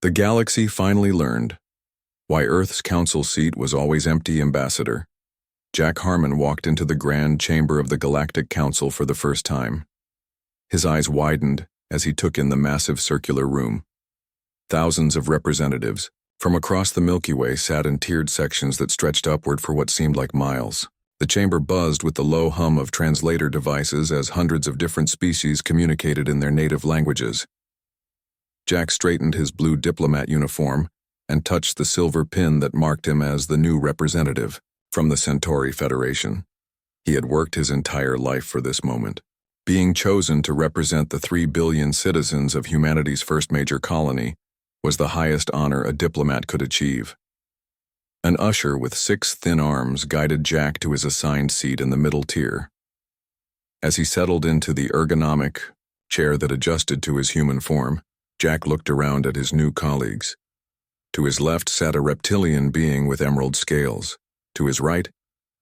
The galaxy finally learned why Earth's council seat was always empty. Ambassador Jack Harmon walked into the grand chamber of the Galactic Council for the first time. His eyes widened as he took in the massive circular room. Thousands of representatives from across the Milky Way sat in tiered sections that stretched upward for what seemed like miles. The chamber buzzed with the low hum of translator devices as hundreds of different species communicated in their native languages. Jack straightened his blue diplomat uniform and touched the silver pin that marked him as the new representative from the Centauri Federation. He had worked his entire life for this moment. Being chosen to represent the 3 billion citizens of humanity's first major colony was the highest honor a diplomat could achieve. An usher with 6 thin arms guided Jack to his assigned seat in the middle tier. As he settled into the ergonomic chair that adjusted to his human form, Jack looked around at his new colleagues. To his left sat a reptilian being with emerald scales. To his right,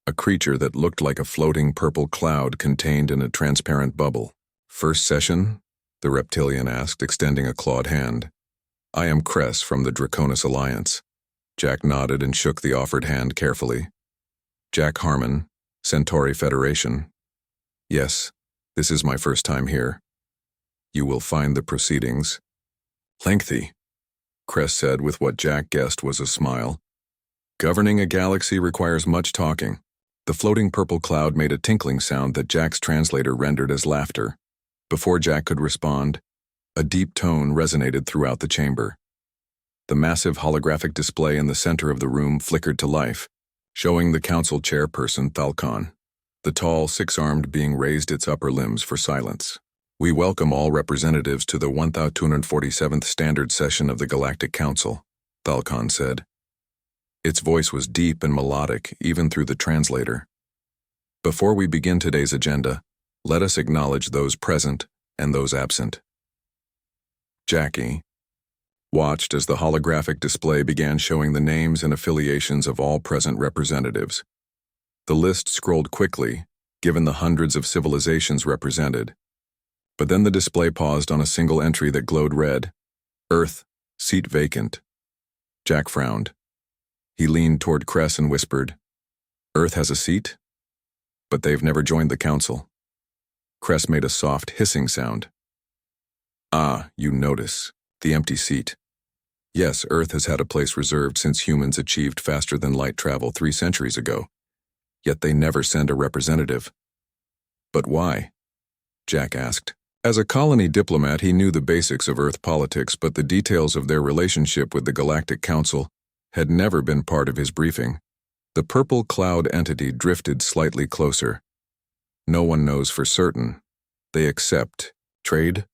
a creature that looked like a floating purple cloud contained in a transparent bubble. "First session?" the reptilian asked, extending a clawed hand. "I am Cress from the Draconis Alliance." Jack nodded and shook the offered hand carefully. "Jack Harmon, Centauri Federation." "Yes, this is my first time here. You will find the proceedings lengthy," Cress said with what Jack guessed was a smile. "Governing a galaxy requires much talking." The floating purple cloud made a tinkling sound that Jack's translator rendered as laughter. Before Jack could respond, a deep tone resonated throughout the chamber. The massive holographic display in the center of the room flickered to life, showing the council chairperson Thalcon. The tall, 6-armed being raised its upper limbs for silence. "We welcome all representatives to the 1247th Standard Session of the Galactic Council," Thalcon said. Its voice was deep and melodic, even through the translator. "Before we begin today's agenda, let us acknowledge those present and those absent." Jackie watched as the holographic display began showing the names and affiliations of all present representatives. The list scrolled quickly, given the hundreds of civilizations represented. But then the display paused on a single entry that glowed red. "Earth, seat vacant." Jack frowned. He leaned toward Cress and whispered, "Earth has a seat? But they've never joined the council." Cress made a soft hissing sound. "Ah, you notice. The empty seat. Yes, Earth has had a place reserved since humans achieved faster-than-light travel 3 centuries ago. Yet they never send a representative." "But why?" Jack asked. As a colony diplomat, he knew the basics of Earth politics, but the details of their relationship with the Galactic Council had never been part of his briefing. The purple cloud entity drifted slightly closer. "No one knows for certain. They accept trade,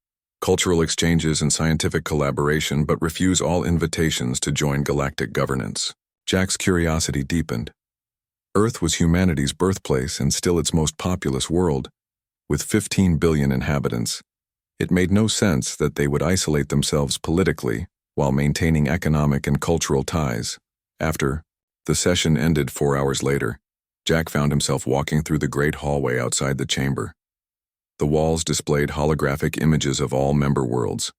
cultural exchanges, and scientific collaboration, but refuse all invitations to join galactic governance." Jack's curiosity deepened. Earth was humanity's birthplace and still its most populous world. With 15 billion inhabitants, it made no sense that they would isolate themselves politically while maintaining economic and cultural ties. After the session ended 4 hours later, Jack found himself walking through the great hallway outside the chamber. The walls displayed holographic images of all member worlds.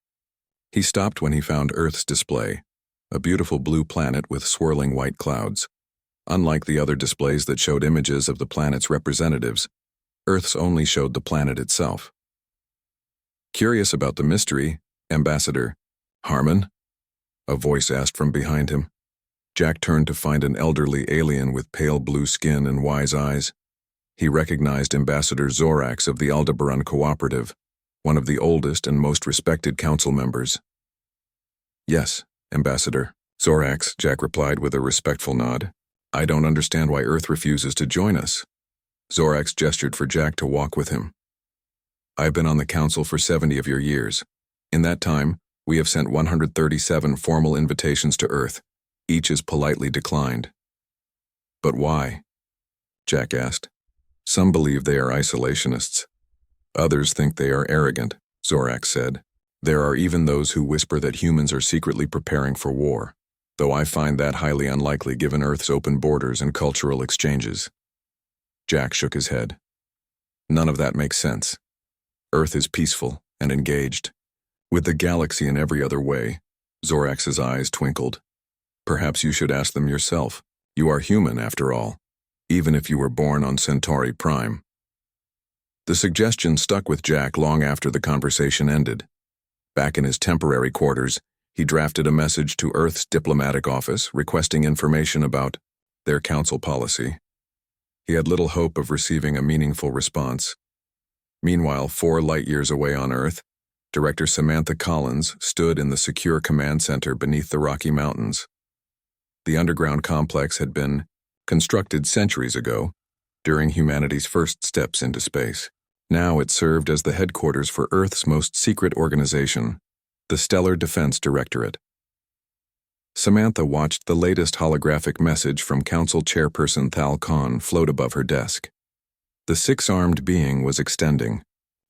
He stopped when he found Earth's display, a beautiful blue planet with swirling white clouds. Unlike the other displays that showed images of the planet's representatives, Earth's only showed the planet itself. "Curious about the mystery, Ambassador Harmon?" a voice asked from behind him. Jack turned to find an elderly alien with pale blue skin and wise eyes. He recognized Ambassador Zorax of the Aldebaran Cooperative, one of the oldest and most respected council members. "Yes, Ambassador." "Zorax," Jack replied with a respectful nod. "I don't understand why Earth refuses to join us." Zorax gestured for Jack to walk with him. "I've been on the council for 70 of your years. In that time, we have sent 137 formal invitations to Earth. Each is politely declined." "But why?" Jack asked. "Some believe they are isolationists. Others think they are arrogant," Zorax said. "There are even those who whisper that humans are secretly preparing for war, though I find that highly unlikely given Earth's open borders and cultural exchanges." Jack shook his head. "None of that makes sense. Earth is peaceful and engaged, with the galaxy in every other way. Zorax's eyes twinkled. Perhaps you should ask them yourself. You are human, after all, even if you were born on Centauri Prime. The suggestion stuck with Jack long after the conversation ended. Back in his temporary quarters, he drafted a message to Earth's diplomatic office requesting information about their council policy. He had little hope of receiving a meaningful response. Meanwhile, 4 light-years away on Earth, Director Samantha Collins stood in the secure command center beneath the Rocky Mountains. The underground complex had been constructed centuries ago, during humanity's first steps into space. Now it served as the headquarters for Earth's most secret organization, the Stellar Defense Directorate. Samantha watched the latest holographic message from Council Chairperson Thal Khan float above her desk. The 6-armed being was extending,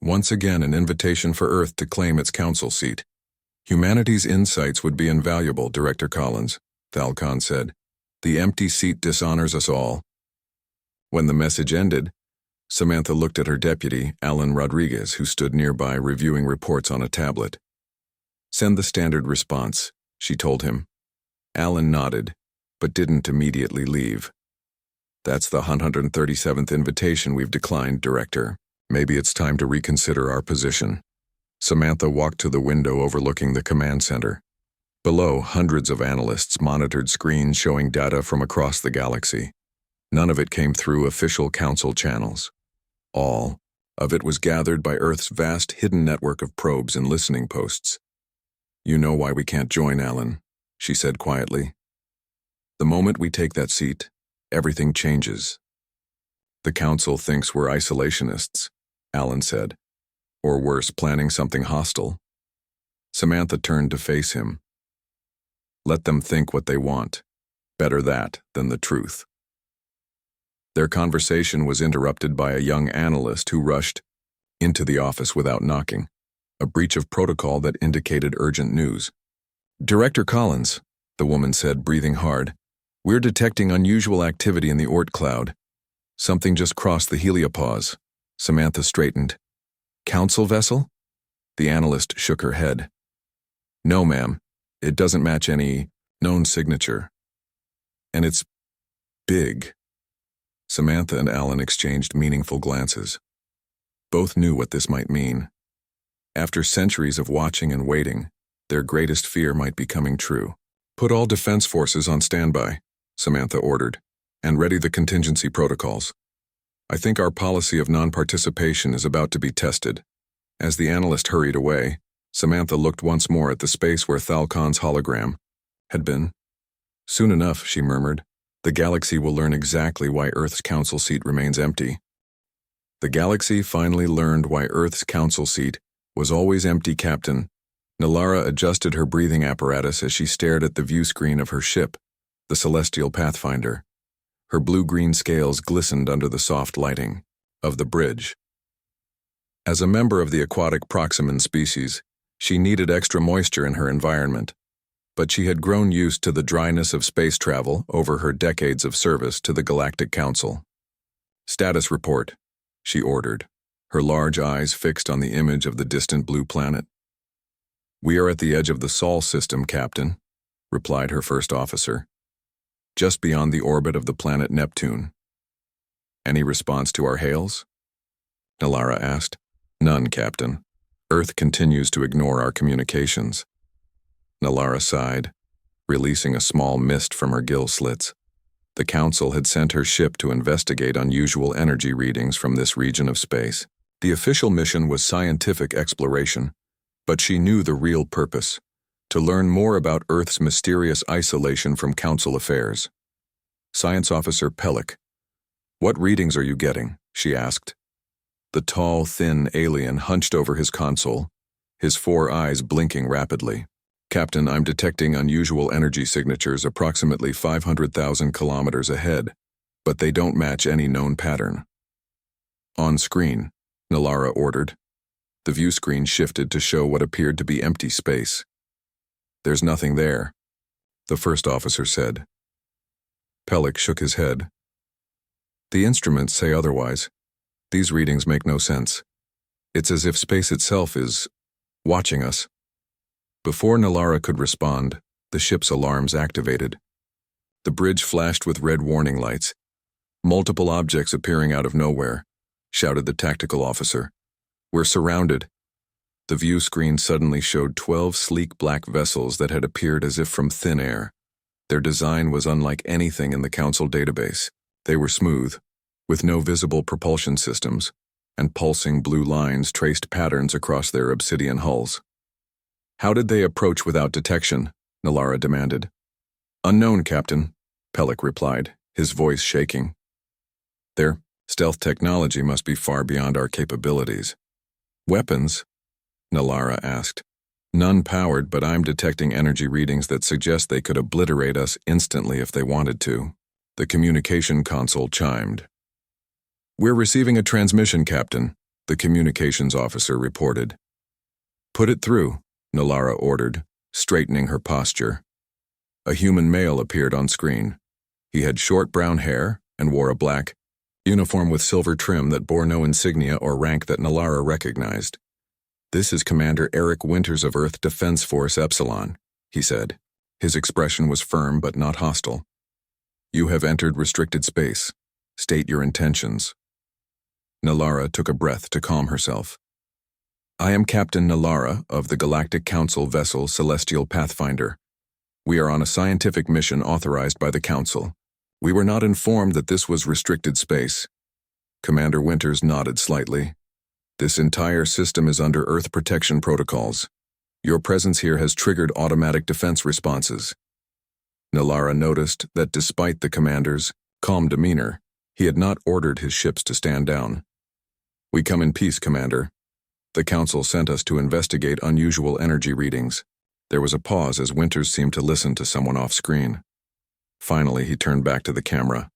once again an invitation for Earth to claim its council seat. Humanity's insights would be invaluable, Director Collins, Thal Khan said. The empty seat dishonors us all. When the message ended, Samantha looked at her deputy, Alan Rodriguez, who stood nearby reviewing reports on a tablet. Send the standard response, she told him. Alan nodded, but didn't immediately leave. That's the 137th invitation we've declined, Director. Maybe it's time to reconsider our position. Samantha walked to the window overlooking the command center. Below, hundreds of analysts monitored screens showing data from across the galaxy. None of it came through official council channels. All of it was gathered by Earth's vast hidden network of probes and listening posts. You know why we can't join, Alan, she said quietly. The moment we take that seat, everything changes. The council thinks we're isolationists, Alan said. Or worse, planning something hostile. Samantha turned to face him. Let them think what they want. Better that than the truth. Their conversation was interrupted by a young analyst who rushed into the office without knocking, a breach of protocol that indicated urgent news. Director Collins, the woman said, breathing hard, we're detecting unusual activity in the Oort cloud. Something just crossed the heliopause. Samantha straightened. Council vessel? The analyst shook her head. No, ma'am. It doesn't match any known signature. And it's big. Samantha and Alan exchanged meaningful glances. Both knew what this might mean. After centuries of watching and waiting, their greatest fear might be coming true. Put all defense forces on standby, Samantha ordered, and ready the contingency protocols. I think our policy of non-participation is about to be tested. As the analyst hurried away, Samantha looked once more at the space where Thal Khan's hologram had been. Soon enough, she murmured, the galaxy will learn exactly why Earth's council seat remains empty. The galaxy finally learned why Earth's council seat was always empty, Captain. Nalara adjusted her breathing apparatus as she stared at the view screen of her ship, the Celestial Pathfinder. Her blue-green scales glistened under the soft lighting of the bridge. As a member of the aquatic Proximan species, she needed extra moisture in her environment, but she had grown used to the dryness of space travel over her decades of service to the Galactic Council. Status report, she ordered, her large eyes fixed on the image of the distant blue planet. We are at the edge of the Sol system, Captain, replied her first officer. Just beyond the orbit of the planet Neptune. Any response to our hails? Nalara asked. None, Captain. Earth continues to ignore our communications. Nalara sighed, releasing a small mist from her gill slits. The Council had sent her ship to investigate unusual energy readings from this region of space. The official mission was scientific exploration, but she knew the real purpose, to learn more about Earth's mysterious isolation from Council affairs. Science Officer Pellick, what readings are you getting? She asked. The tall, thin alien hunched over his console, his 4 eyes blinking rapidly. Captain, I'm detecting unusual energy signatures approximately 500,000 kilometers ahead, but they don't match any known pattern. On screen, Nalara ordered. The view screen shifted to show what appeared to be empty space. There's nothing there, the first officer said. Pellick shook his head. The instruments say otherwise. These readings make no sense. It's as if space itself is watching us. Before Nalara could respond, the ship's alarms activated. The bridge flashed with red warning lights. "Multiple objects appearing out of nowhere," shouted the tactical officer. "We're surrounded." The view screen suddenly showed 12 sleek black vessels that had appeared as if from thin air. Their design was unlike anything in the Council database. They were smooth, with no visible propulsion systems, and pulsing blue lines traced patterns across their obsidian hulls. "How did they approach without detection?" Nalara demanded. "Unknown, Captain," Pellick replied, his voice shaking. "Their stealth technology must be far beyond our capabilities." "Weapons?" Nalara asked. "None powered, but I'm detecting energy readings that suggest they could obliterate us instantly if they wanted to." The communication console chimed. "We're receiving a transmission, Captain," the communications officer reported. "Put it through," Nalara ordered, straightening her posture. A human male appeared on screen. He had short brown hair and wore a black uniform with silver trim that bore no insignia or rank that Nalara recognized. "This is Commander Eric Winters of Earth Defense Force Epsilon," he said. His expression was firm but not hostile. "You have entered restricted space. State your intentions." Nalara took a breath to calm herself. "I am Captain Nalara of the Galactic Council vessel Celestial Pathfinder. We are on a scientific mission authorized by the Council. We were not informed that this was restricted space." Commander Winters nodded slightly. "This entire system is under Earth protection protocols. Your presence here has triggered automatic defense responses." Nalara noticed that despite the commander's calm demeanor, he had not ordered his ships to stand down. "We come in peace, Commander. The Council sent us to investigate unusual energy readings." There was a pause as Winters seemed to listen to someone off-screen. Finally, he turned back to the camera.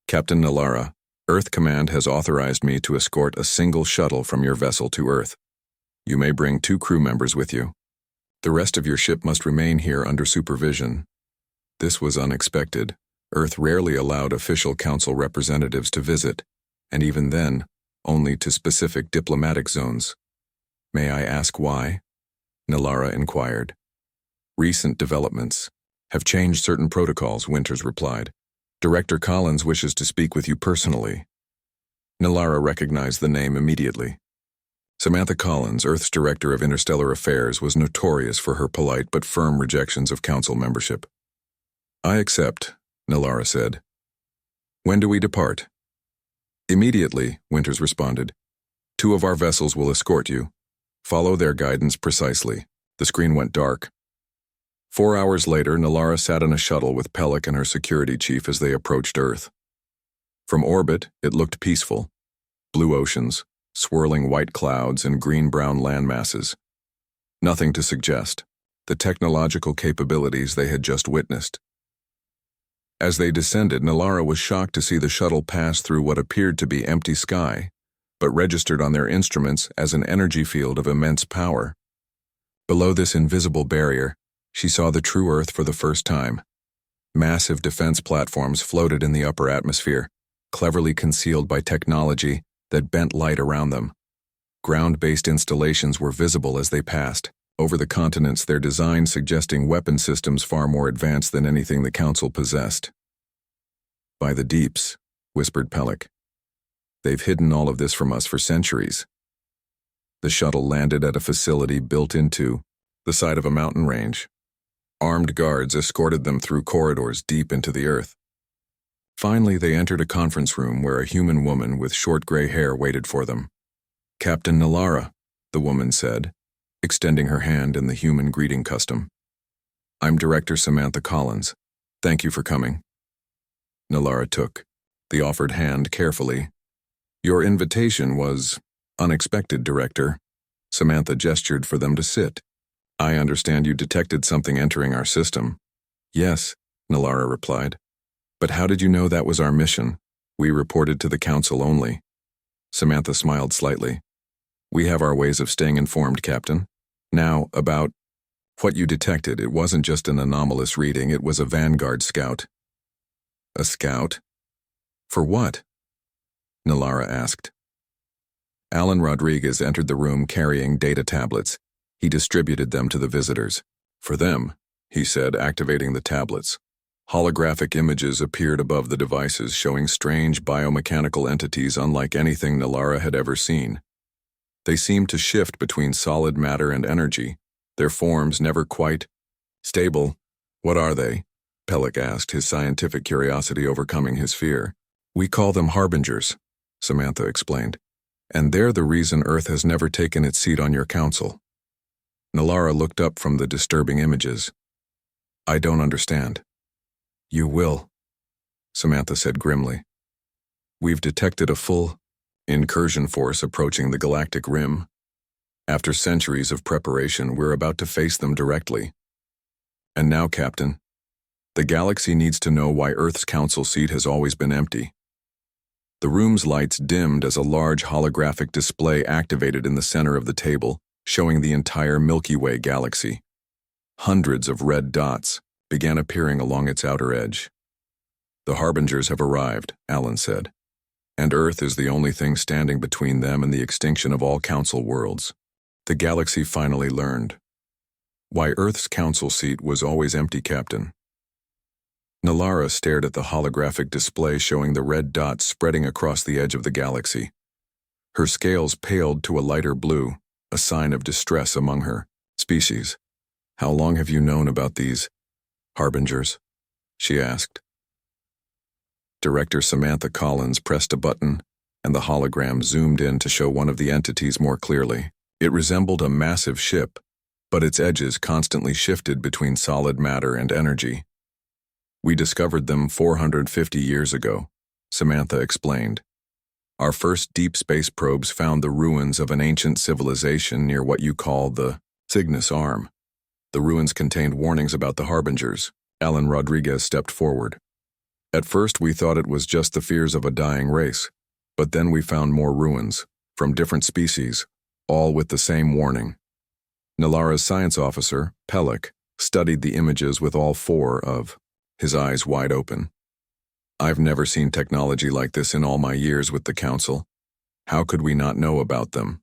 "Captain Nalara, Earth Command has authorized me to escort a single shuttle from your vessel to Earth. You may bring 2 crew members with you. The rest of your ship must remain here under supervision." This was unexpected. Earth rarely allowed official Council representatives to visit, and even then, only to specific diplomatic zones. "May I ask why?" Nalara inquired. "Recent developments have changed certain protocols," Winters replied. "Director Collins wishes to speak with you personally." Nalara recognized the name immediately. Samantha Collins, Earth's Director of Interstellar Affairs, was notorious for her polite but firm rejections of Council membership. "I accept," Nalara said. "When do we depart?" "Immediately," Winters responded. 2 of our vessels will escort you. Follow their guidance precisely." The screen went dark. 4 hours later, Nalara sat in a shuttle with Pellick and her security chief as they approached Earth. From orbit, it looked peaceful. Blue oceans, swirling white clouds, and green-brown landmasses. Nothing to suggest the technological capabilities they had just witnessed. As they descended, Nalara was shocked to see the shuttle pass through what appeared to be empty sky, but registered on their instruments as an energy field of immense power. Below this invisible barrier, she saw the true Earth for the first time. Massive defense platforms floated in the upper atmosphere, cleverly concealed by technology that bent light around them. Ground-based installations were visible as they passed, over the continents, their design suggesting weapon systems far more advanced than anything the Council possessed. "By the deeps," whispered Pellick. "They've hidden all of this from us for centuries." The shuttle landed at a facility built into the side of a mountain range. Armed guards escorted them through corridors deep into the earth. Finally, they entered a conference room where a human woman with short gray hair waited for them. "Captain Nalara," the woman said, extending her hand in the human greeting custom. "I'm Director Samantha Collins. Thank you for coming." Nalara took the offered hand carefully. "Your invitation was unexpected, Director." Samantha gestured for them to sit. "I understand you detected something entering our system." "Yes," Nalara replied. "But how did you know that was our mission?" "We reported to the Council only." Samantha smiled slightly. "We have our ways of staying informed, Captain. Now, about what you detected, it wasn't just an anomalous reading, it was a Vanguard scout." "A scout? For what?" Nalara asked. Alan Rodriguez entered the room carrying data tablets. He distributed them to the visitors. For them, he said, activating the tablets. Holographic images appeared above the devices showing strange biomechanical entities unlike anything Nalara had ever seen. They seemed to shift between solid matter and energy, their forms never quite stable. What are they? Pellick asked, his scientific curiosity overcoming his fear. We call them Harbingers, Samantha explained, and they're the reason Earth has never taken its seat on your council. Nalara looked up from the disturbing images. I don't understand. You will, Samantha said grimly. We've detected a full incursion force approaching the galactic rim. After centuries of preparation, we're about to face them directly. And now, Captain, the galaxy needs to know why Earth's council seat has always been empty. The room's lights dimmed as a large holographic display activated in the center of the table, showing the entire Milky Way galaxy. Hundreds of red dots began appearing along its outer edge. The Harbingers have arrived, Alan said, and Earth is the only thing standing between them and the extinction of all council worlds. The galaxy finally learned why Earth's council seat was always empty, Captain. Nalara stared at the holographic display showing the red dots spreading across the edge of the galaxy. Her scales paled to a lighter blue, a sign of distress among her species. How long have you known about these Harbingers? She asked. Director Samantha Collins pressed a button, and the hologram zoomed in to show one of the entities more clearly. It resembled a massive ship, but its edges constantly shifted between solid matter and energy. We discovered them 450 years ago, Samantha explained. Our first deep space probes found the ruins of an ancient civilization near what you call the Cygnus Arm. The ruins contained warnings about the Harbingers. Alan Rodriguez stepped forward. At first we thought it was just the fears of a dying race, but then we found more ruins, from different species, all with the same warning. Nalara's science officer, Pellick, studied the images with all four of, his eyes wide open. I've never seen technology like this in all my years with the Council. How could we not know about them?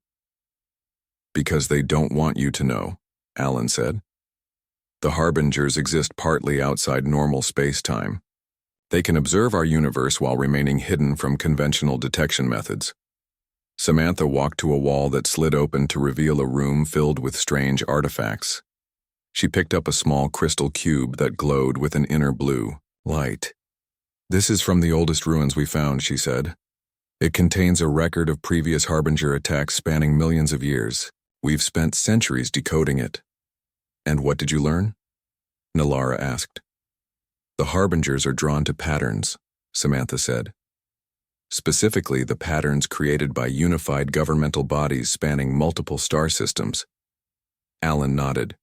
Because they don't want you to know, Alan said. The Harbingers exist partly outside normal space-time. They can observe our universe while remaining hidden from conventional detection methods. Samantha walked to a wall that slid open to reveal a room filled with strange artifacts. She picked up a small crystal cube that glowed with an inner blue light. This is from the oldest ruins we found, she said. It contains a record of previous Harbinger attacks spanning millions of years. We've spent centuries decoding it. And what did you learn? Nalara asked. The Harbingers are drawn to patterns, Samantha said. Specifically, the patterns created by unified governmental bodies spanning multiple star systems. Alan nodded.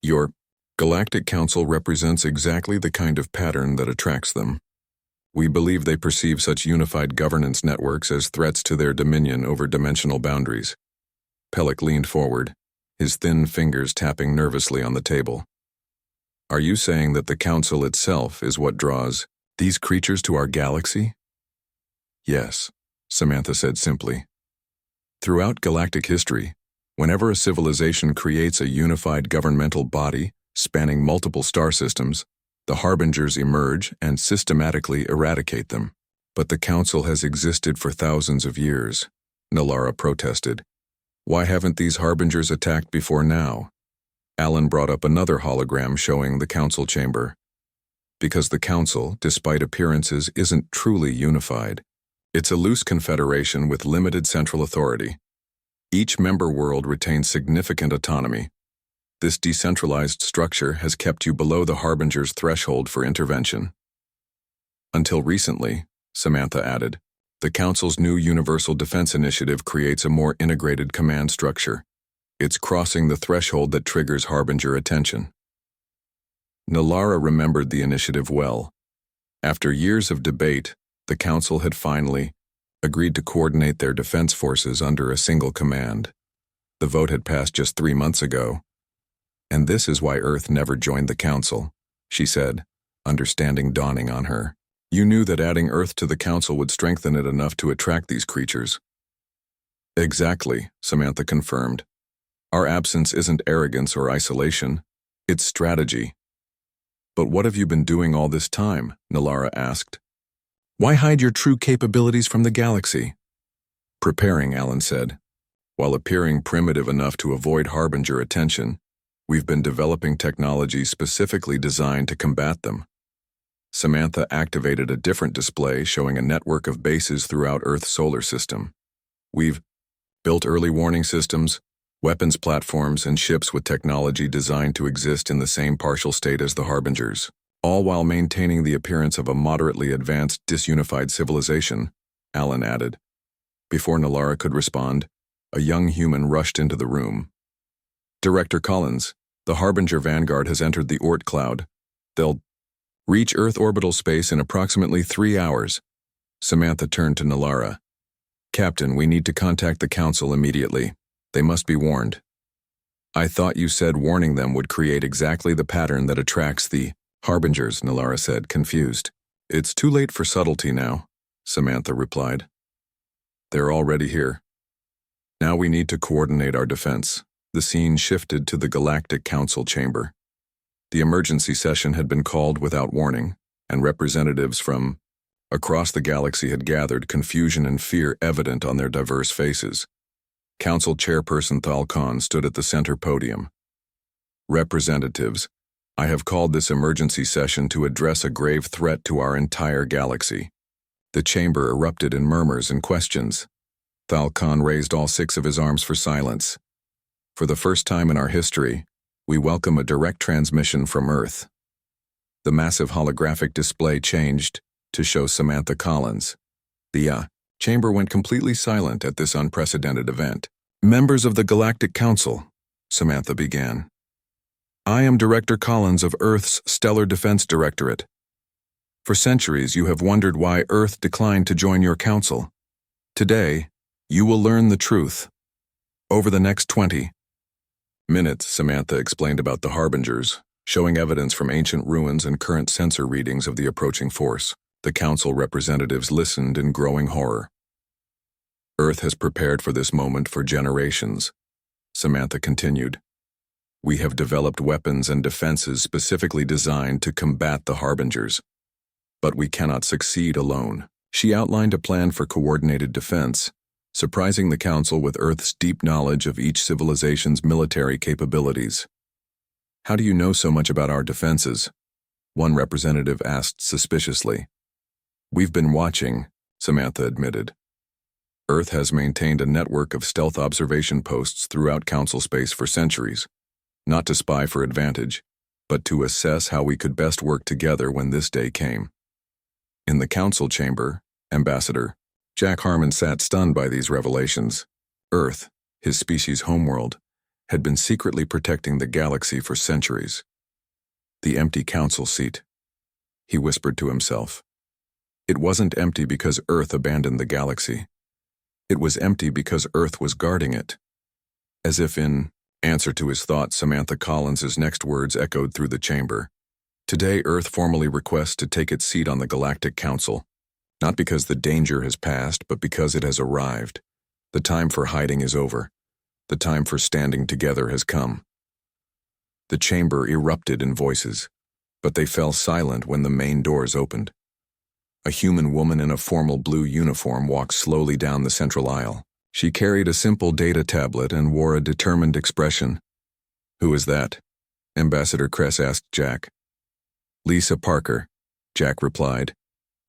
Your Galactic Council represents exactly the kind of pattern that attracts them. We believe they perceive such unified governance networks as threats to their dominion over dimensional boundaries. Pellick leaned forward, his thin fingers tapping nervously on the table. Are you saying that the Council itself is what draws these creatures to our galaxy? Yes, Samantha said simply. Throughout galactic history, whenever a civilization creates a unified governmental body spanning multiple star systems, the Harbingers emerge and systematically eradicate them. But the Council has existed for thousands of years, Nalara protested. Why haven't these Harbingers attacked before now? Alan brought up another hologram showing the Council chamber. Because the Council, despite appearances, isn't truly unified. It's a loose confederation with limited central authority. Each member world retains significant autonomy. This decentralized structure has kept you below the Harbinger's threshold for intervention. Until recently, Samantha added, the Council's new Universal Defense Initiative creates a more integrated command structure. It's crossing the threshold that triggers Harbinger attention. Nalara remembered the initiative well. After years of debate, the Council had finally agreed to coordinate their defense forces under a single command. The vote had passed just 3 months ago. And this is why Earth never joined the Council, she said, understanding dawning on her. You knew that adding Earth to the Council would strengthen it enough to attract these creatures. Exactly, Samantha confirmed. Our absence isn't arrogance or isolation, it's strategy. But what have you been doing all this time? Nalara asked. Why hide your true capabilities from the galaxy? Preparing, Alan said. While appearing primitive enough to avoid Harbinger attention, we've been developing technology specifically designed to combat them. Samantha activated a different display showing a network of bases throughout Earth's solar system. We've built early warning systems, weapons platforms, and ships with technology designed to exist in the same partial state as the Harbingers, all while maintaining the appearance of a moderately advanced, disunified civilization, Alan added. Before Nalara could respond, a young human rushed into the room. Director Collins, the Harbinger Vanguard has entered the Oort cloud. They'll reach Earth orbital space in approximately 3 hours. Samantha turned to Nalara. Captain, we need to contact the Council immediately. They must be warned. I thought you said warning them would create exactly the pattern that attracts the Harbingers, Nalara said, confused. It's too late for subtlety now, Samantha replied. They're already here. Now we need to coordinate our defense. The scene shifted to the Galactic Council chamber. The emergency session had been called without warning, and representatives from across the galaxy had gathered, confusion and fear evident on their diverse faces. Council Chairperson Thal Khan stood at the center podium. Representatives, I have called this emergency session to address a grave threat to our entire galaxy. The chamber erupted in murmurs and questions. Thal Khan raised all 6 of his arms for silence. For the first time in our history, we welcome a direct transmission from Earth. The massive holographic display changed to show Samantha Collins. The chamber went completely silent at this unprecedented event. Members of the Galactic Council, Samantha began. I am Director Collins of Earth's Stellar Defense Directorate. For centuries you have wondered why Earth declined to join your council. Today, you will learn the truth. Over the next 20 minutes, Samantha explained about the Harbingers, showing evidence from ancient ruins and current sensor readings of the approaching force. The council representatives listened in growing horror. Earth has prepared for this moment for generations, Samantha continued. We have developed weapons and defenses specifically designed to combat the Harbingers. But we cannot succeed alone. She outlined a plan for coordinated defense, surprising the Council with Earth's deep knowledge of each civilization's military capabilities. How do you know so much about our defenses? One representative asked suspiciously. We've been watching, Samantha admitted. Earth has maintained a network of stealth observation posts throughout Council space for centuries, not to spy for advantage, but to assess how we could best work together when this day came. In the Council chamber, Ambassador Jack Harmon sat stunned by these revelations. Earth, his species' homeworld, had been secretly protecting the galaxy for centuries. The empty Council seat, he whispered to himself. It wasn't empty because Earth abandoned the galaxy. It was empty because Earth was guarding it. As if in answer to his thought, Samantha Collins' next words echoed through the chamber. Today, Earth formally requests to take its seat on the Galactic Council, not because the danger has passed, but because it has arrived. The time for hiding is over. The time for standing together has come. The chamber erupted in voices, but they fell silent when the main doors opened. A human woman in a formal blue uniform walked slowly down the central aisle. She carried a simple data tablet and wore a determined expression. Who is that? Ambassador Kress asked Jack. Lisa Parker, Jack replied,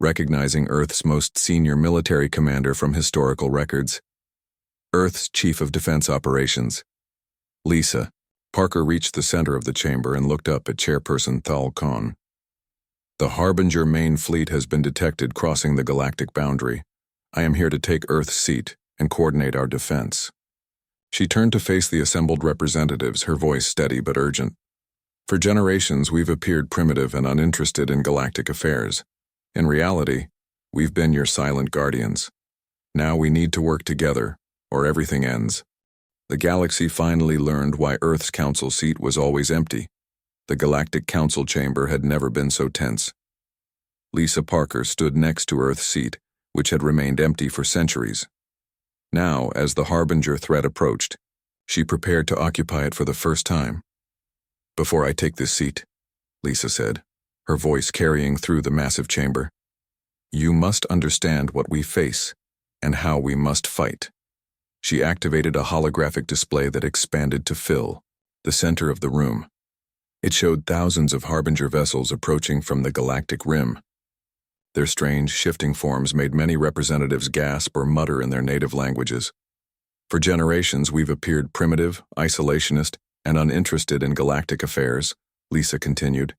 recognizing Earth's most senior military commander from historical records. Earth's Chief of Defense Operations. Lisa. Parker reached the center of the chamber and looked up at Chairperson Thal Khan. The Harbinger main fleet has been detected crossing the galactic boundary. I am here to take Earth's seat and coordinate our defense. She turned to face the assembled representatives, her voice steady but urgent. For generations, we've appeared primitive and uninterested in galactic affairs. In reality, we've been your silent guardians. Now we need to work together, or everything ends. The galaxy finally learned why Earth's council seat was always empty. The Galactic Council chamber had never been so tense. Lisa Parker stood next to Earth's seat, which had remained empty for centuries. Now, as the Harbinger threat approached, She prepared to occupy it for the first time. "Before I take this seat," Lisa said, her voice carrying through the massive chamber, "you must understand what we face and how we must fight." She activated a holographic display that expanded to fill the center of the room. It showed thousands of Harbinger vessels approaching from the galactic rim. Their strange, shifting forms made many representatives gasp or mutter in their native languages. "For generations, we've appeared primitive, isolationist, and uninterested in galactic affairs," Lisa continued.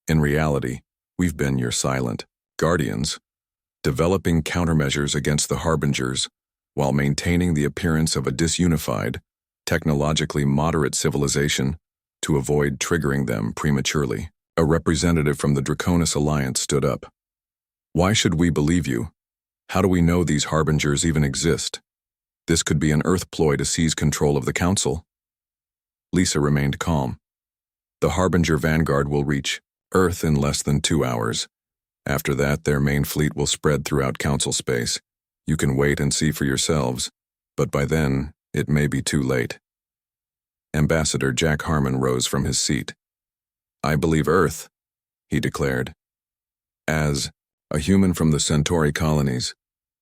"In reality, we've been your silent guardians, developing countermeasures against the Harbingers while maintaining the appearance of a disunified, technologically moderate civilization to avoid triggering them prematurely." A representative from the Draconis Alliance stood up. "Why should we believe you? How do we know these Harbingers even exist? This could be an Earth ploy to seize control of the Council." Lisa remained calm. "The Harbinger Vanguard will reach Earth in less than 2 hours. After that, their main fleet will spread throughout Council space. You can wait and see for yourselves, but by then, it may be too late." Ambassador Jack Harmon rose from his seat. "I believe Earth," he declared. "As a human from the Centauri colonies,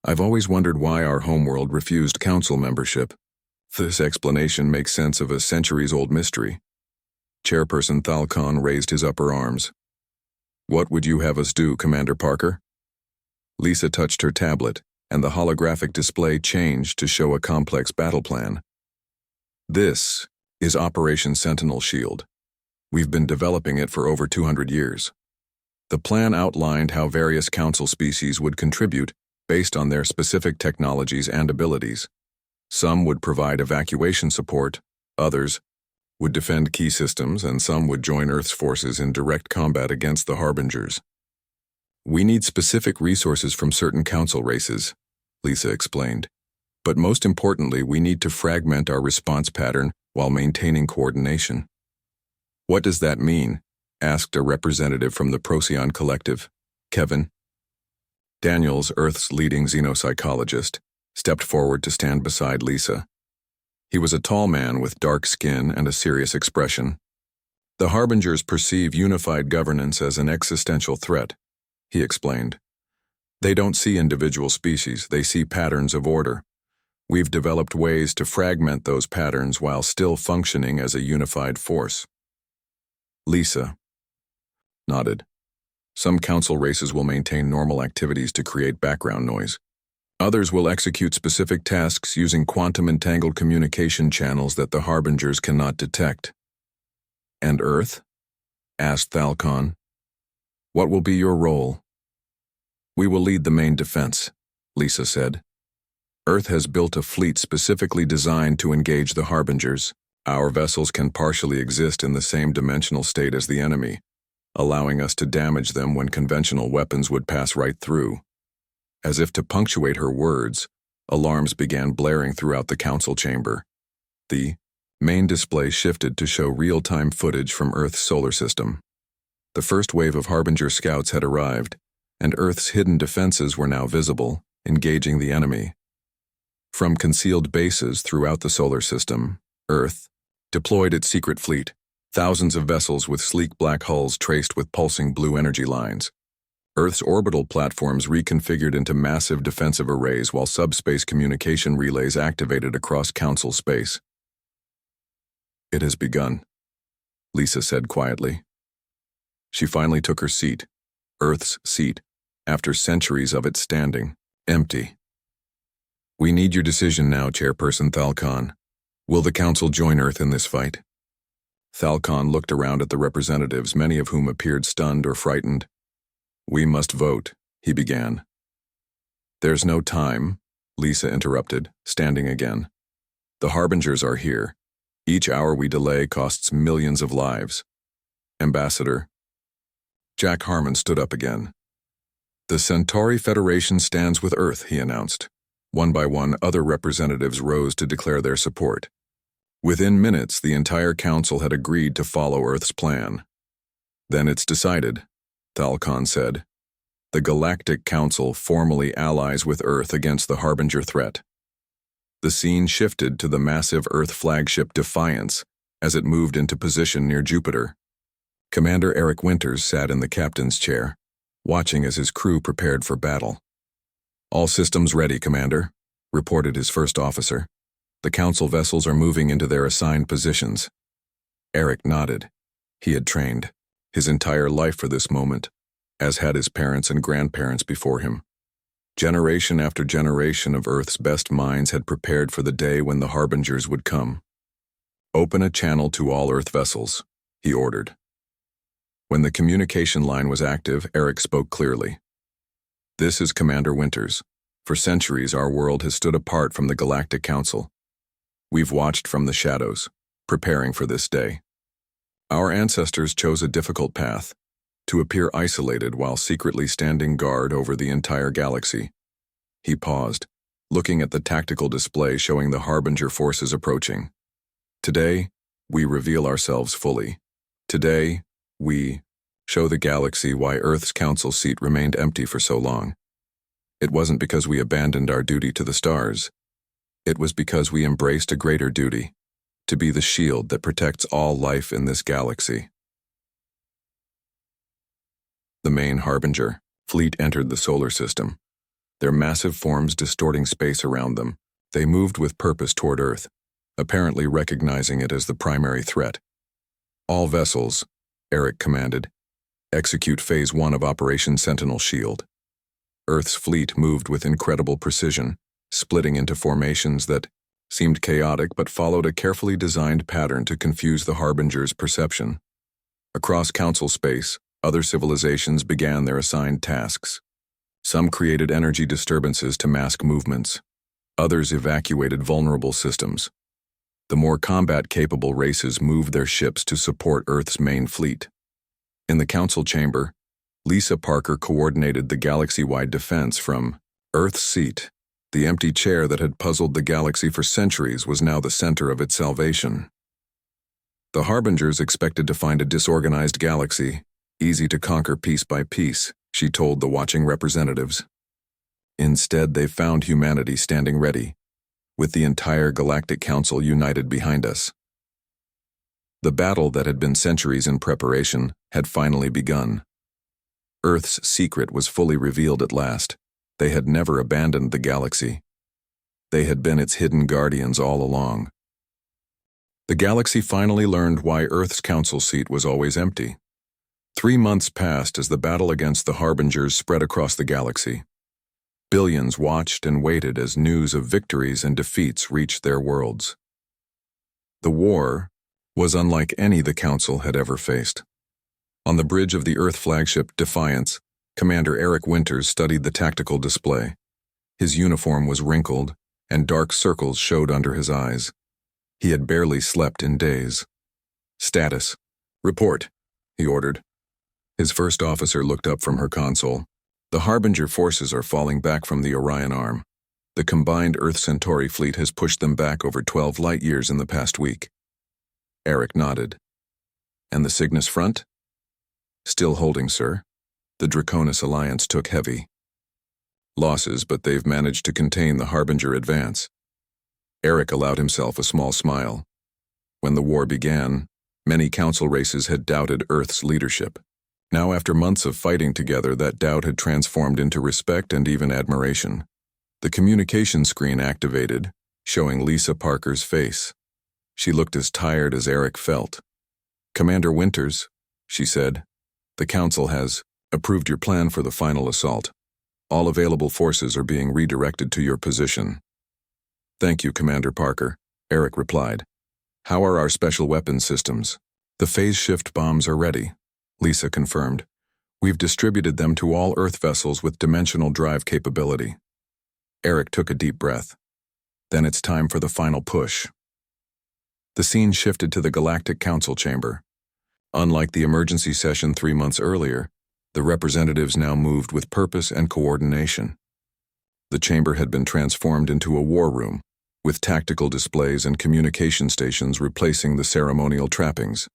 I've always wondered why our homeworld refused Council membership. This explanation makes sense of a centuries-old mystery." Chairperson Thalcon raised his upper arms. "What would you have us do, Commander Parker?" Lisa touched her tablet, and the holographic display changed to show a complex battle plan. "This is Operation Sentinel Shield. We've been developing it for over 200 years. The plan outlined how various Council species would contribute based on their specific technologies and abilities. Some would provide evacuation support, others would defend key systems, and some would join Earth's forces in direct combat against the Harbingers. We need specific resources from certain Council races," Lisa explained. "But most importantly, we need to fragment our response pattern while maintaining coordination." "What does that mean?" asked a representative from the Procyon Collective, Kevin. Daniels, Earth's leading xenopsychologist, stepped forward to stand beside Lisa. He was a tall man with dark skin and a serious expression. "The Harbingers perceive unified governance as an existential threat," he explained. "They don't see individual species, they see patterns of order. We've developed ways to fragment those patterns while still functioning as a unified force." Lisa nodded. "Some Council races will maintain normal activities to create background noise. Others will execute specific tasks using quantum-entangled communication channels that the Harbingers cannot detect." "And Earth?" asked Thalcon. "What will be your role?" "We will lead the main defense," Lisa said. "Earth has built a fleet specifically designed to engage the Harbingers. Our vessels can partially exist in the same dimensional state as the enemy, allowing us to damage them when conventional weapons would pass right through." As if to punctuate her words, alarms began blaring throughout the Council chamber. The main display shifted to show real-time footage from Earth's solar system. The first wave of Harbinger scouts had arrived, and Earth's hidden defenses were now visible, engaging the enemy. From concealed bases throughout the solar system, Earth deployed its secret fleet, thousands of vessels with sleek black hulls traced with pulsing blue energy lines. Earth's orbital platforms reconfigured into massive defensive arrays while subspace communication relays activated across Council space. "It has begun," Lisa said quietly. She finally took her seat, Earth's seat, after centuries of it standing empty. "We need your decision now, Chairperson Thalcon. Will the Council join Earth in this fight?" Thalcon looked around at the representatives, many of whom appeared stunned or frightened. "We must vote," he began. "There's no time," Lisa interrupted, standing again. "The Harbingers are here. Each hour we delay costs millions of lives." "Ambassador." Jack Harmon stood up again. "The Centauri Federation stands with Earth," he announced. One by one, other representatives rose to declare their support. Within minutes, the entire Council had agreed to follow Earth's plan. "Then it's decided," Thalcon said. "The Galactic Council formally allies with Earth against the Harbinger threat." The scene shifted to the massive Earth flagship Defiance as it moved into position near Jupiter. Commander Eric Winters sat in the captain's chair, watching as his crew prepared for battle. "All systems ready, Commander," reported his first officer. "The Council vessels are moving into their assigned positions." Eric nodded. He had trained his entire life for this moment, as had his parents and grandparents before him. Generation after generation of Earth's best minds had prepared for the day when the Harbingers would come. "Open a channel to all Earth vessels," he ordered. When the communication line was active, Eric spoke clearly. "This is Commander Winters. For centuries, our world has stood apart from the Galactic Council. We've watched from the shadows, preparing for this day. Our ancestors chose a difficult path, to appear isolated while secretly standing guard over the entire galaxy." He paused, looking at the tactical display showing the Harbinger forces approaching. "Today, we reveal ourselves fully. Today, we show the galaxy why Earth's council seat remained empty for so long. It wasn't because we abandoned our duty to the stars. It was because we embraced a greater duty, to be the shield that protects all life in this galaxy." The main Harbinger fleet entered the solar system, their massive forms distorting space around them. They moved with purpose toward Earth, apparently recognizing it as the primary threat. "All vessels," Eric commanded, "execute Phase 1 of Operation Sentinel Shield." Earth's fleet moved with incredible precision, splitting into formations that seemed chaotic but followed a carefully designed pattern to confuse the Harbinger's perception. Across Council space, other civilizations began their assigned tasks. Some created energy disturbances to mask movements. Others evacuated vulnerable systems. The more combat-capable races moved their ships to support Earth's main fleet. In the Council chamber, Lisa Parker coordinated the galaxy-wide defense from Earth's seat. The empty chair that had puzzled the galaxy for centuries was now the center of its salvation. The Harbingers expected to find a disorganized galaxy, easy to conquer piece by piece, she told the watching representatives. Instead, they found humanity standing ready, with the entire Galactic Council united behind us. The battle that had been centuries in preparation had finally begun. Earth's secret was fully revealed at last. They had never abandoned the galaxy. They had been its hidden guardians all along. The galaxy finally learned why Earth's council seat was always empty. 3 months passed as the battle against the Harbingers spread across the galaxy. Billions watched and waited as news of victories and defeats reached their worlds. The war was unlike any the Council had ever faced. On the bridge of the Earth flagship Defiance, Commander Eric Winters studied the tactical display. His uniform was wrinkled, and dark circles showed under his eyes. He had barely slept in days. "Status. Report," he ordered. His first officer looked up from her console. "The Harbinger forces are falling back from the Orion Arm. The combined Earth-Centauri fleet has pushed them back over 12 light-years in the past week." Eric nodded. "And the Cygnus front?" "Still holding, sir. The Draconis alliance took heavy losses, but they've managed to contain the Harbinger advance." Eric allowed himself a small smile. When the war began, many council races had doubted Earth's leadership. Now, after months of fighting together, that doubt had transformed into respect and even admiration. The communication screen activated, showing Lisa Parker's face. She looked as tired as Eric felt. "Commander Winters," she said, "the Council has approved your plan for the final assault. All available forces are being redirected to your position." "Thank you, Commander Parker," Eric replied. "How are our special weapons systems?" "The phase shift bombs are ready," Lisa confirmed. "We've distributed them to all Earth vessels with dimensional drive capability." Eric took a deep breath. Then it's time for the final push. The scene shifted to the Galactic Council chamber. Unlike the emergency session 3 months earlier, the representatives now moved with purpose and coordination. The chamber had been transformed into a war room, with tactical displays and communication stations replacing the ceremonial trappings.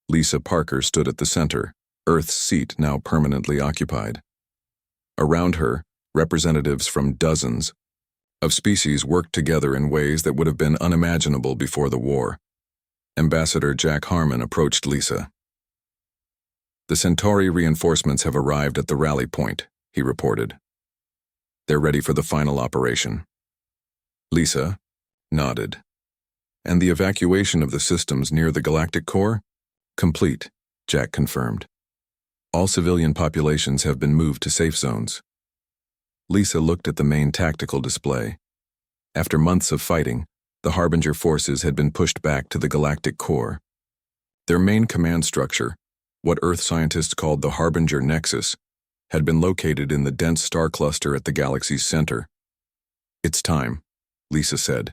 Lisa Parker stood at the center, Earth's seat now permanently occupied. Around her, representatives from dozens, of species worked together in ways that would have been unimaginable before the war. Ambassador Jack Harmon approached Lisa. "The Centauri reinforcements have arrived at the rally point," he reported. "They're ready for the final operation." Lisa nodded. "And the evacuation of the systems near the galactic core?" "Complete," Jack confirmed. "All civilian populations have been moved to safe zones." Lisa looked at the main tactical display. After months of fighting, the Harbinger forces had been pushed back to the galactic core. Their main command structure, what Earth scientists called the Harbinger Nexus, had been located in the dense star cluster at the galaxy's center. "It's time," Lisa said.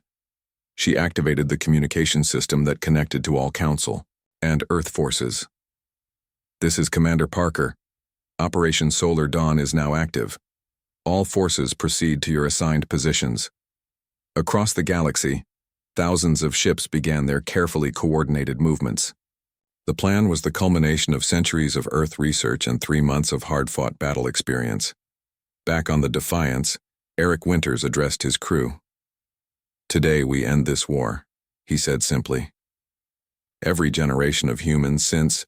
She activated the communication system that connected to all Council and Earth forces. "This is Commander Parker. Operation Solar Dawn is now active. All forces proceed to your assigned positions." Across the galaxy, thousands of ships began their carefully coordinated movements. The plan was the culmination of centuries of Earth research and 3 months of hard-fought battle experience. Back on the Defiance, Eric Winters addressed his crew. "Today we end this war," he said simply. "Every generation of humans since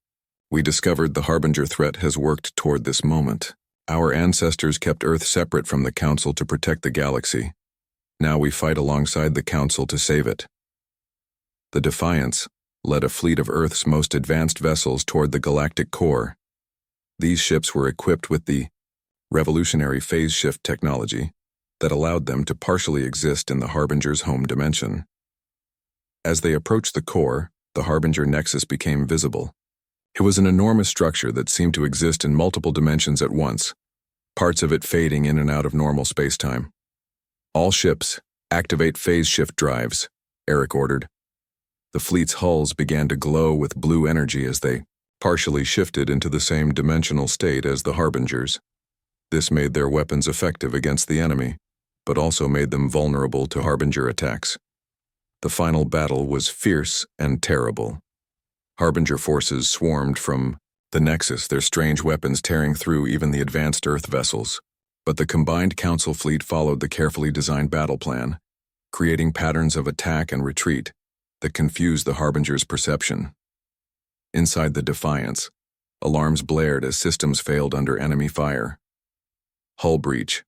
we discovered the Harbinger threat has worked toward this moment. Our ancestors kept Earth separate from the Council to protect the galaxy. Now we fight alongside the Council to save it." The Defiance led a fleet of Earth's most advanced vessels toward the galactic core. These ships were equipped with the revolutionary phase shift technology that allowed them to partially exist in the Harbinger's home dimension. As they approached the core, the Harbinger Nexus became visible. It was an enormous structure that seemed to exist in multiple dimensions at once, parts of it fading in and out of normal spacetime. "All ships, activate phase shift drives," Eric ordered. The fleet's hulls began to glow with blue energy as they partially shifted into the same dimensional state as the Harbingers. This made their weapons effective against the enemy, but also made them vulnerable to Harbinger attacks. The final battle was fierce and terrible. Harbinger forces swarmed from the Nexus, their strange weapons tearing through even the advanced Earth vessels. But the combined Council fleet followed the carefully designed battle plan, creating patterns of attack and retreat that confused the Harbinger's perception. Inside the Defiance, alarms blared as systems failed under enemy fire. "Hull breach.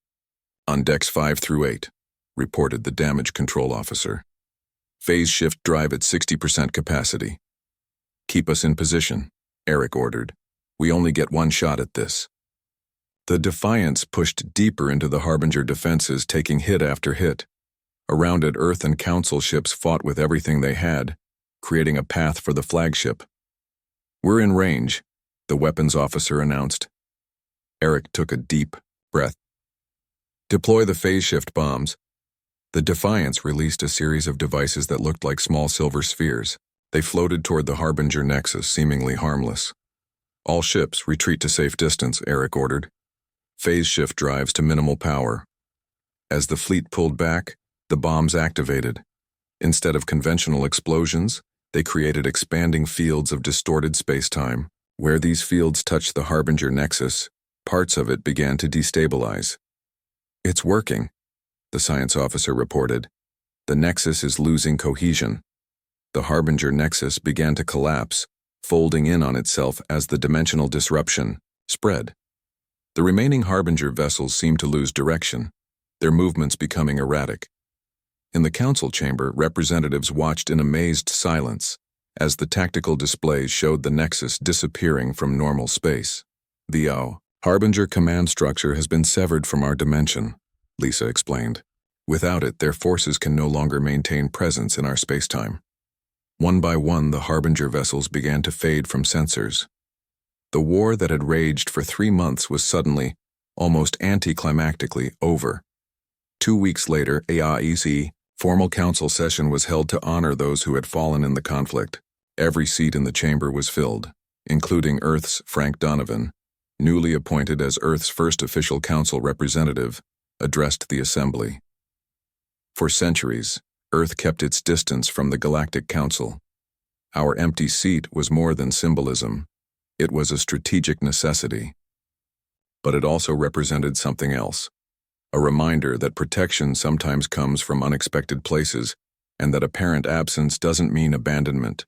On decks 5 through 8, reported the damage control officer. "Phase shift drive at 60% capacity. "Keep us in position," Eric ordered. "We only get one shot at this." The Defiance pushed deeper into the Harbinger defenses, taking hit after hit. Around it, Earth and Council ships fought with everything they had, creating a path for the flagship. "We're in range," the weapons officer announced. Eric took a deep breath. "Deploy the phase shift bombs." The Defiance released a series of devices that looked like small silver spheres. They floated toward the Harbinger Nexus, seemingly harmless. "All ships, retreat to safe distance," Eric ordered. "Phase shift drives to minimal power." As the fleet pulled back, the bombs activated. Instead of conventional explosions, they created expanding fields of distorted spacetime. Where these fields touched the Harbinger Nexus, parts of it began to destabilize. "It's working," the science officer reported. "The Nexus is losing cohesion." The Harbinger Nexus began to collapse, folding in on itself as the dimensional disruption spread. The remaining Harbinger vessels seemed to lose direction, their movements becoming erratic. In the Council chamber, representatives watched in amazed silence as the tactical displays showed the Nexus disappearing from normal space. "The Harbinger command structure has been severed from our dimension," Lisa explained. "Without it, their forces can no longer maintain presence in our spacetime." One by one, the Harbinger vessels began to fade from sensors. The war that had raged for 3 months was suddenly, almost anticlimactically, over. 2 weeks later, AIEC formal council session was held to honor those who had fallen in the conflict. Every seat in the chamber was filled, including Earth's Frank Donovan, newly appointed as Earth's first official council representative, addressed the assembly. For centuries, Earth kept its distance from the Galactic Council. Our empty seat was more than symbolism. It was a strategic necessity. But it also represented something else. a reminder that protection sometimes comes from unexpected places and that apparent absence doesn't mean abandonment.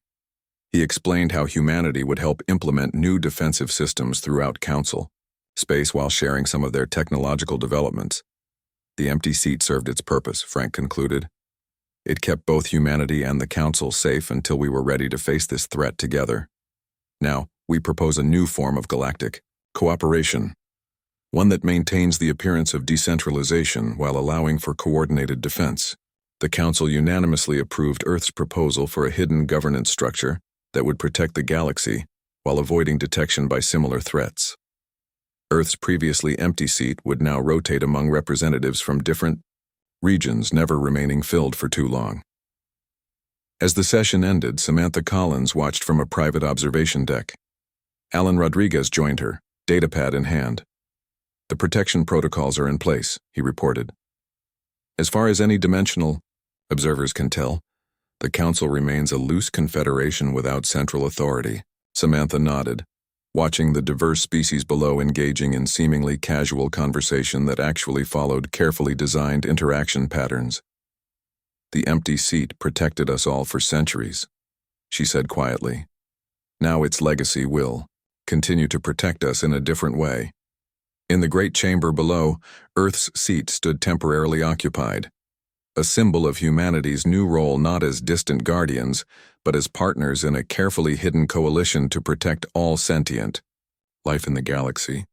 He explained how humanity would help implement new defensive systems throughout Council space while sharing some of their technological developments. The empty seat served its purpose, Frank concluded. It kept both humanity and the Council safe until we were ready to face this threat together. Now, we propose a new form of galactic cooperation, one that maintains the appearance of decentralization while allowing for coordinated defense. The Council unanimously approved Earth's proposal for a hidden governance structure that would protect the galaxy while avoiding detection by similar threats. Earth's previously empty seat would now rotate among representatives from different regions, never remaining filled for too long. As the session ended, Samantha Collins watched from a private observation deck. Alan Rodriguez joined her, datapad in hand. "The protection protocols are in place," he reported. "As far as any dimensional observers can tell, the Council remains a loose confederation without central authority." Samantha nodded, watching the diverse species below engaging in seemingly casual conversation that actually followed carefully designed interaction patterns. "The empty seat protected us all for centuries," she said quietly. "Now its legacy will continue to protect us in a different way." In the great chamber below, Earth's seat stood temporarily occupied, a symbol of humanity's new role not as distant guardians, but as partners in a carefully hidden coalition to protect all sentient life in the galaxy.